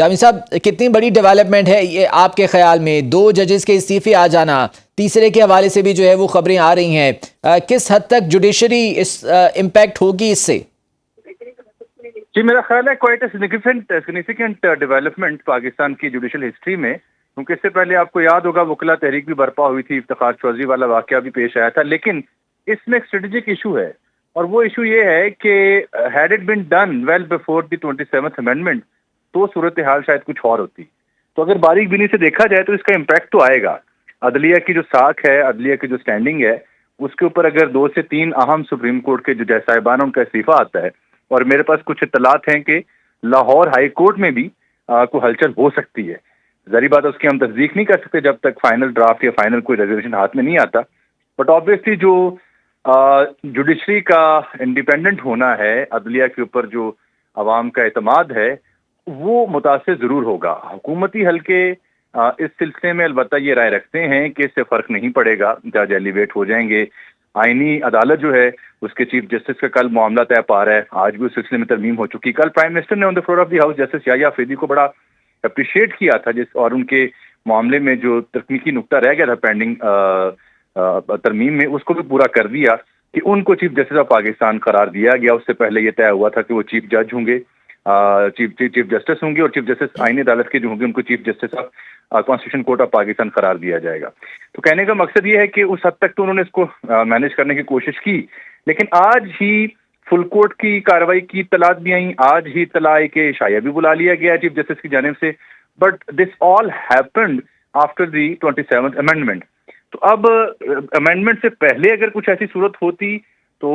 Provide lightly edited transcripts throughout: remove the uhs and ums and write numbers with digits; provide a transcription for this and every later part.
جامی صاحب کتنی بڑی ڈیولپمنٹ ہے یہ آپ کے خیال میں؟ 2 ججز کے استعفے آ جانا، تیسرے کے حوالے سے بھی جو ہے وہ خبریں آ رہی ہیں، کس حد تک جوڈیشری اس امپیکٹ ہوگی اس سے؟ جی میرا خیال ہے کوائٹ سگنیفیکنٹ ڈیولپمنٹ پاکستان کی جوڈیشل ہسٹری میں، کیونکہ اس سے پہلے آپ کو یاد ہوگا وکلا تحریک بھی برپا ہوئی تھی، افتخار چودھری والا واقعہ بھی پیش آیا تھا، لیکن اس میں ایک اسٹریٹجک ایشو ہے، اور وہ ایشو یہ ہے کہ had it been done well before the 27th amendment تو صورتحال شاید کچھ اور ہوتی. تو اگر باریک بینی سے دیکھا جائے تو اس کا امپیکٹ تو آئے گا. عدلیہ کی جو ساکھ ہے، عدلیہ کی جو سٹینڈنگ ہے، اس کے اوپر اگر 2 سے 3 اہم سپریم کورٹ کے جو جج صاحبان ان کا استعفیٰ آتا ہے، اور میرے پاس کچھ اطلاعات ہیں کہ لاہور ہائی کورٹ میں بھی کوئی ہلچل ہو سکتی ہے. ظاہری بات ہے اس کی ہم تصدیق نہیں کر سکتے جب تک فائنل ڈرافٹ یا فائنل کوئی ریزولوشن ہاتھ میں نہیں آتا، بٹ آبویسلی جو جوڈیشری کا انڈیپینڈنٹ ہونا ہے، عدلیہ کے اوپر جو عوام کا اعتماد ہے، وہ متاثر ضرور ہوگا. حکومتی حلقے اس سلسلے میں البتہ یہ رائے رکھتے ہیں کہ اس سے فرق نہیں پڑے گا، جج ایلیویٹ ہو جائیں گے. آئینی عدالت جو ہے اس کے چیف جسٹس کا کل معاملہ طے پا رہا ہے، آج بھی اس سلسلے میں ترمیم ہو چکی. کل پرائم منسٹر نے on the floor of the house justice Yahya Afridi کو بڑا اپریشیٹ کیا تھا، اور ان کے معاملے میں جو تکنیکی نقطہ رہ گیا تھا پینڈنگ ترمیم میں، اس کو بھی پورا کر دیا کہ ان کو چیف جسٹس آف پاکستان قرار دیا گیا. اس سے پہلے یہ طے ہوا تھا کہ وہ چیف جج ہوں گے، چیف جسٹس ہوں گے، اور چیف جسٹس آئینی عدالت کے جو ہوں گے ان کو chief justice of constitution court of Pakistan قرار دیا جائے گا. تو کہنے کا مقصد یہ ہے کہ اس حد تک تو انہوں نے اس کو مینج کرنے کی کوشش کی، لیکن آج ہی فل کورٹ کی کارروائی کی اطلاعات بھی آئیں، آج ہی اطلاع آئی کہ شائعہ بھی بلا لیا گیا چیف جسٹس کی جانب سے، but this all happened after the 27th amendment. تو اب امینڈمنٹ سے پہلے اگر کچھ ایسی صورت ہوتی تو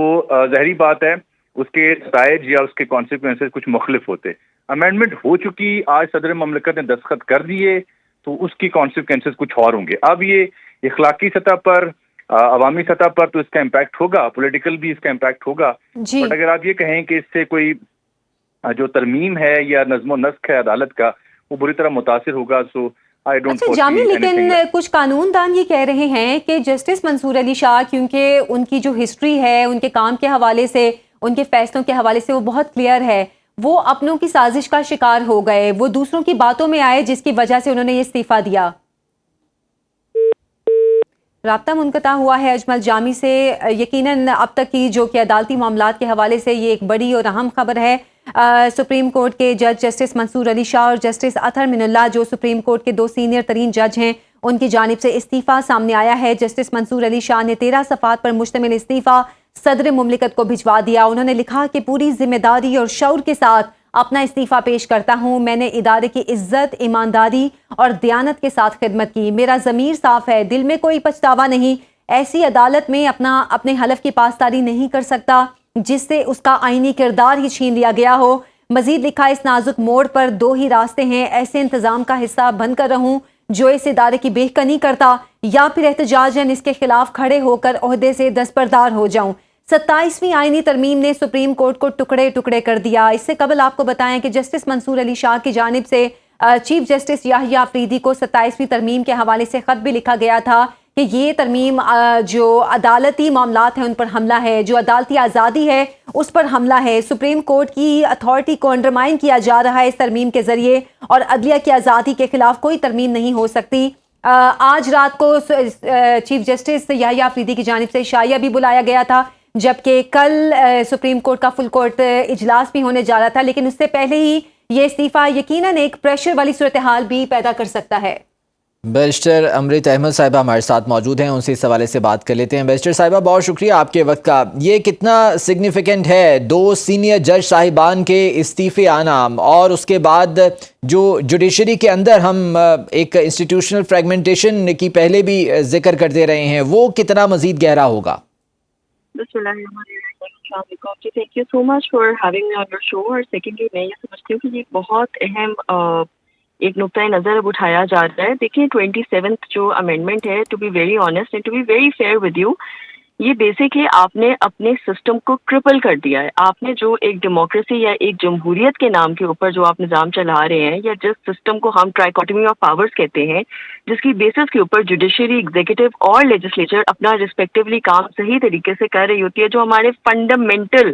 ظاہری بات ہے اس کے نتائج یا اس کے کانسیکوینسز کچھ مختلف ہوتے. امینڈمنٹ ہو چکی، آج صدر مملکت نے دستخط کر دیے، تو اس کی کانسیکوینسز کچھ اور ہوں گے. اب یہ اخلاقی سطح پر، عوامی سطح پر تو اس کا امپیکٹ ہوگا، پولیٹیکل بھی اس کا امپیکٹ ہوگا، بٹ اگر آپ یہ کہیں کہ اس سے کوئی جو ترمیم ہے یا نظم و نسق ہے عدالت کا وہ بری طرح متاثر ہوگا، سو اچھا جامی، لیکن کچھ قانون دان یہ کہہ رہے ہیں کہ جسٹس منصور علی شاہ، کیونکہ ان کی جو ہسٹری ہے ان کے کام کے حوالے سے، ان کے فیصلوں کے حوالے سے وہ بہت کلیئر ہے، وہ اپنوں کی سازش کا شکار ہو گئے، وہ دوسروں کی باتوں میں آئے جس کی وجہ سے انہوں نے یہ استعفیٰ دیا. رابطہ منقطع ہوا ہے اجمل جامی سے. یقیناً اب تک کی جو کہ عدالتی معاملات کے حوالے سے یہ ایک بڑی اور اہم خبر ہے. سپریم کورٹ کے جج جسٹس منصور علی شاہ اور جسٹس اطہر من اللہ، جو سپریم کورٹ کے 2 سینئر ترین جج ہیں، ان کی جانب سے استعفیٰ سامنے آیا ہے. جسٹس منصور علی شاہ نے 13 صفحات پر مشتمل استعفیٰ صدر مملکت کو بھجوا دیا. انہوں نے لکھا کہ پوری ذمہ داری اور شعور کے ساتھ اپنا استعفیٰ پیش کرتا ہوں. میں نے ادارے کی عزت، ایمانداری اور دیانت کے ساتھ خدمت کی. میرا ضمیر صاف ہے، دل میں کوئی پچھتاوا نہیں. ایسی عدالت میں اپنے حلف کی پاسداری نہیں کر سکتا جس سے اس کا آئینی کردار ہی چھین لیا گیا ہو. مزید لکھا، اس نازک موڑ پر 2 ہی راستے ہیں، ایسے انتظام کا حصہ بن کر رہوں جو اس ادارے کی بےکنی کرتا، یا پھر احتجاجاً اس کے خلاف کھڑے ہو کر عہدے سے دستبردار ہو جاؤں. 27ویں آئینی ترمیم نے سپریم کورٹ کو ٹکڑے ٹکڑے کر دیا. اس سے قبل آپ کو بتائیں کہ جسٹس منصور علی شاہ کی جانب سے چیف جسٹس یحییٰ آفریدی کو 27ویں ترمیم کے حوالے سے خط بھی لکھا گیا تھا کہ یہ ترمیم جو عدالتی معاملات ہیں ان پر حملہ ہے، جو عدالتی آزادی ہے اس پر حملہ ہے. سپریم کورٹ کی اتھارٹی کو انڈرمائن کیا جا رہا ہے اس ترمیم کے ذریعے، اور عدلیہ کی آزادی کے خلاف کوئی ترمیم نہیں ہو سکتی. آج رات کو چیف جسٹس یحییٰ آفریدی کی جانب سے شائعہ بھی بلایا گیا تھا، جبکہ کل سپریم کورٹ کا فل کورٹ اجلاس بھی ہونے جا رہا تھا، لیکن اس سے پہلے ہی یہ استعفیٰ یقیناً ایک پریشر والی صورتحال بھی پیدا کر سکتا ہے. بیرسٹر امرت احمد صاحبہ ہمارے ساتھ موجود ہیں، ان سے اس حوالے سے بات کر لیتے ہیں. بیرسٹر صاحبہ بہت شکریہ آپ کے وقت کا. یہ کتنا سگنیفیکنٹ ہے 2 سینئر جج صاحبان کے استعفے آنا، اور اس کے بعد جو جوڈیشری کے اندر ہم ایک انسٹیٹیوشنل فریگمنٹیشن کی پہلے بھی ذکر کرتے رہے ہیں، وہ کتنا مزید گہرا ہوگا؟ بسم اللہ الرحمن الرحیم. السلام علیکم جی، thank you so much for having me on your show. اور سیکنڈلی میں یہ سمجھتی ہوں کہ یہ بہت اہم ایک نقطۂ نظر اب اٹھایا جا رہا ہے. دیکھیں 27th جو امینڈمنٹ ہے، to be very honest and to be very fair with you, یہ بیسک ہے آپ نے اپنے سسٹم کو کرپل کر دیا ہے. آپ نے جو ایک ڈیموکریسی یا ایک جمہوریت کے نام کے اوپر جو آپ نظام چلا رہے ہیں، یا جس سسٹم کو ہم ٹرائیکاٹمی آف پاورز کہتے ہیں، جس کی بیسس کے اوپر جوڈیشری، ایگزیکٹو اور لیجسلیچر اپنا ریسپیکٹولی کام صحیح طریقے سے کر رہی ہوتی ہے، جو ہمارے فنڈامنٹل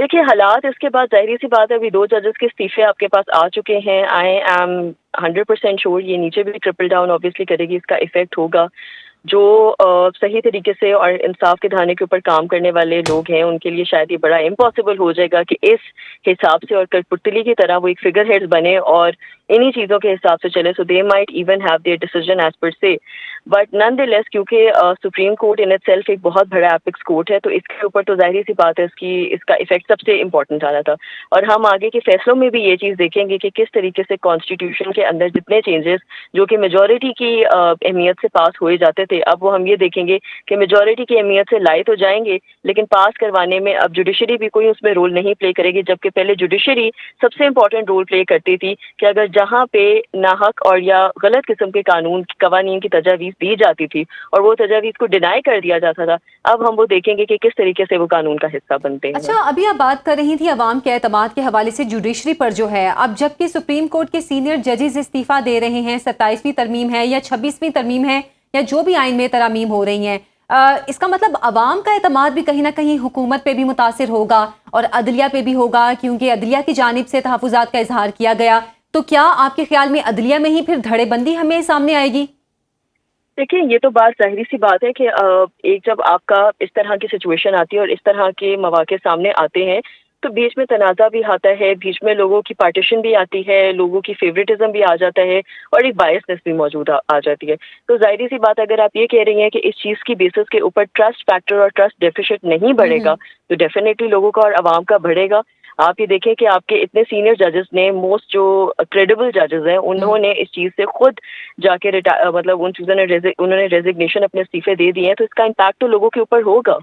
دیکھیے حالات اس کے بعد ظاہری سی بات ہے، ابھی 2 ججز کے استعفے آپ کے پاس آ چکے ہیں. آئی ایم 100% شیور یہ نیچے بھی ٹرپل ڈاؤن آبویسلی کرے گی، اس کا افیکٹ ہوگا. جو صحیح طریقے سے اور انصاف کے دھانے کے اوپر کام کرنے والے لوگ ہیں ان کے لیے شاید یہ بڑا امپاسبل ہو جائے گا کہ اس حساب سے اور کٹپتلی کی طرح وہ ایک فگر ہیڈز بنے اور انہی چیزوں کے حساب سے چلے. So they might even have their decision as per se, but nonetheless کیونکہ supreme court in itself ایک بہت بڑا ایپکس کورٹ ہے، تو اس کے اوپر تو ظاہری سی بات ہے اس کا افیکٹ سب سے امپورٹنٹ آنا تھا. اور ہم آگے کے فیصلوں میں بھی یہ چیز دیکھیں گے کہ کس طریقے سے کانسٹیٹیوشن کے اندر جتنے چینجز جو کہ میجورٹی کی اہمیت سے پاس ہوئے جاتے تھے، اب وہ ہم یہ دیکھیں گے کہ میجورٹی کی اہمیت سے لائے تو جائیں گے لیکن پاس کروانے میں اب جوڈیشری بھی کوئی اس میں رول نہیں پلے کرے گی، جبکہ پہلے جوڈیشری سب سے امپورٹنٹ رول پلے کرتی تھی کہ اگر جہاں پہ ناحق اور یا غلط قسم کے قوانین کی تجاویز دی جاتی تھی اور وہ تجاویز کو ڈینائی کر دیا جاتا تھا، اب ہم وہ دیکھیں گے کہ کس طریقے سے وہ قانون کا حصہ بنتے ہیں. اچھا، ابھی آپ بات کر رہی تھی عوام کے اعتماد کے حوالے سے جوڈیشری پر جو ہے، اب جبکہ سپریم کورٹ کے سینئر ججز استعفیٰ دے رہے ہیں، 27ویں ترمیم ہے یا 26ویں ترمیم ہے یا جو بھی آئین میں ترامیم ہو رہی ہیں، اس کا مطلب عوام کا اعتماد بھی کہیں نہ کہیں حکومت پہ بھی متاثر ہوگا اور عدلیہ پہ بھی ہوگا، کیونکہ عدلیہ کی جانب سے تحفظات کا اظہار کیا گیا. تو کیا آپ کے خیال میں عدلیہ میں ہی پھر دھڑے بندی ہمیں سامنے آئے گی؟ دیکھیں یہ تو بات ظاہری سی بات ہے کہ ایک جب آپ کا اس طرح کی سچویشن آتی ہے اور اس طرح کے مواقع سامنے آتے ہیں تو بیچ میں تنازع بھی آتا ہے، بیچ میں لوگوں کی پارٹیشن بھی آتی ہے، لوگوں کی فیوریٹزم بھی آ جاتا ہے اور ایک بائسنس بھی موجود آ جاتی ہے. تو ظاہری سی بات اگر آپ یہ کہہ رہی ہیں کہ اس چیز کی بیسس کے اوپر ٹرسٹ فیکٹر اور ٹرسٹ ڈیفیسٹ نہیں بڑھے گا تو ڈیفینیٹلی لوگوں کا اور عوام کا بڑھے گا. آپ یہ دیکھیں کہ آپ کے اتنے سینئر ججز نے، موسٹ جو کریڈیبل ججز ہیں، انہوں نے اس چیز سے خود جا کے مطلب ان چیزوں نے انہوں نے ریزگنیشن اپنے استعفے دے دیے ہیں، تو اس کا امپیکٹ تو لوگوں کے اوپر ہوگا.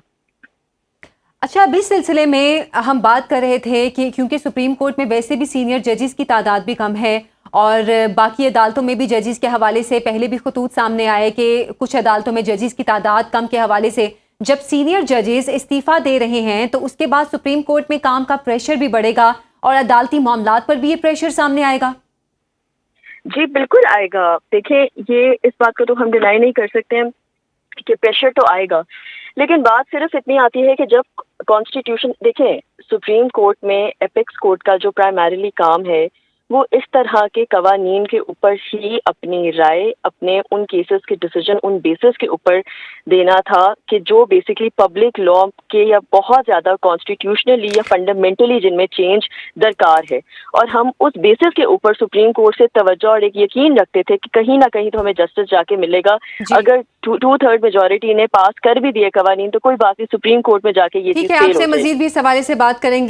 اچھا، اب اس سلسلے میں ہم بات کر رہے تھے کہ کیونکہ سپریم کورٹ میں ویسے بھی سینئر ججز کی تعداد بھی کم ہے اور باقی عدالتوں میں بھی ججز کے حوالے سے پہلے بھی خطوط سامنے آئے کہ کچھ عدالتوں میں ججز کی تعداد کم کے حوالے سے جب سینئر ججز استعفیٰ دے رہے ہیں تو اس کے بعد سپریم کورٹ میں کام کا پریشر بھی بڑھے گا اور عدالتی معاملات پر بھی یہ پریشر سامنے آئے گا. جی بالکل آئے گا. دیکھیں یہ اس بات کو تو ہم ڈینائی نہیں کر سکتے ہیں کہ پریشر تو آئے گا، لیکن بات صرف اتنی آتی ہے کہ جب کانسٹیٹیوشن دیکھیں سپریم کورٹ میں ایپکس کورٹ کا جو پرائمریلی کام ہے وہ اس طرح کے قوانین کے اوپر ہی اپنی رائے، اپنے ان کیسز کے ڈیسیجن ان بیسس کے اوپر دینا تھا کہ جو بیسکلی پبلک لا کے یا بہت زیادہ کانسٹیٹیوشنلی یا فنڈامنٹلی جن میں چینج درکار ہے. اور ہم اس بیسس کے اوپر سپریم کورٹ سے توجہ اور ایک یقین رکھتے تھے کہ کہیں نہ کہیں تو ہمیں جسٹس جا کے ملے گا. اگر 2/3 میجورٹی نے پاس کر بھی دیے قوانین تو کوئی بات نہیں، سپریم کورٹ میں جا کے یہ چیز ٹھیک ہے، آپ سے مزید بھی اس حوالے سے بات کریں گے.